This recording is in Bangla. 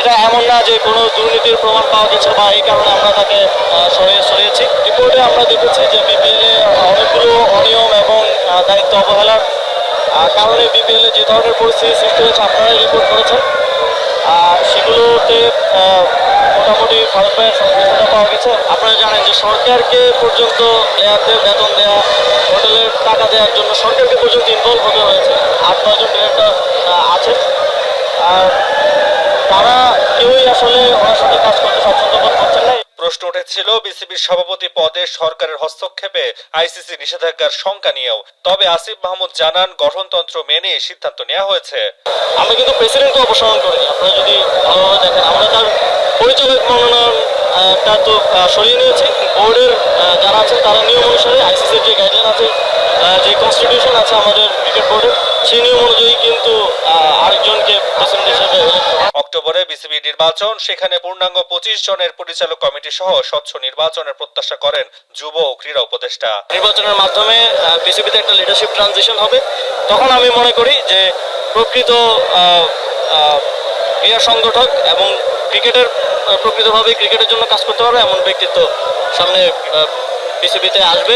এটা এমন না যে কোনো দুর্নীতির প্রমাণ পাওয়া গেছে বা এই কারণে আমরা তাকে সরিয়েছি। রিপোর্টে আমরা দেখেছি যে বিপিএলে অনেকগুলো অনিয়ম এবং দায়িত্ব অবহেলার কারণে বিপিএলে যে ধরনের পরিস্থিতি সৃষ্টি হয়েছে আপনারাই রিপোর্ট করেছেন। সেগুলোতে মোটামুটি ভারত ভাইয়ের সংশ্লিষ্টতা পাওয়া গেছে। আপনারা জানেন যে সরকারকে পর্যন্ত প্লেয়ারদের বেতন দেওয়া, হোটেলের টাকা দেওয়ার জন্য সরকারকে পর্যন্ত ইনভলভ হতে হয়েছে। 8-9 জন ডিরেক্টর আছে, আর তারা কেউই আসলে ওনার সাথে কাজ করতে স্বাচ্ছন্দ্য বোধ করছেন না। প্রশ্ন উঠেছিল বিসিবির সভাপতি পদে সরকারের হস্তক্ষেপে আইসিসি নিষেধাজ্ঞার শঙ্কা নিয়েও। তবে আসিফ মাহমুদ জানান গঠনতন্ত্র মেনে সিদ্ধান্ত নেওয়া হয়েছে। আমরা কিন্তু প্রেসিডেন্টকে অপসারণ করিনি। আপনারা যদি ভালোভাবে দেখেন, আমরা তার পরিচালক মনোনয়নটা তো সরিয়ে নিয়েছি। বোর্ডের যারা আছেন তারা নিয়ম অনুসারে আইসিসির যে গাইডলাইন আছে, যে কনস্টিটিউশন আছে আমাদের ক্রিকেট বোর্ডের, সেই নিয়ম অনুযায়ী কিন্তু আরেকজনকে প্রেসিডেন্ট হিসেবে অক্টোবরে বিসিবি নির্বাচন, সেখানে পূর্ণাঙ্গ 25 জনের পরিচালক কমিটি সহ স্বচ্ছ নির্বাচনের প্রত্যাশা করেন যুব ও ক্রীড়া উপদেষ্টা। নির্বাচনের মাধ্যমে বিসিবিতে একটা লিডারশিপ ট্রানজিশন হবে। তখন আমি মনে করি যে প্রকৃত ক্রীড়া সংগঠক এবং ক্রিকেটের প্রকৃতভাবে ক্রিকেটের জন্য কাজ করতে পারবে এমন ব্যক্তিত্ব সামনে বিসিবিতে আসবে।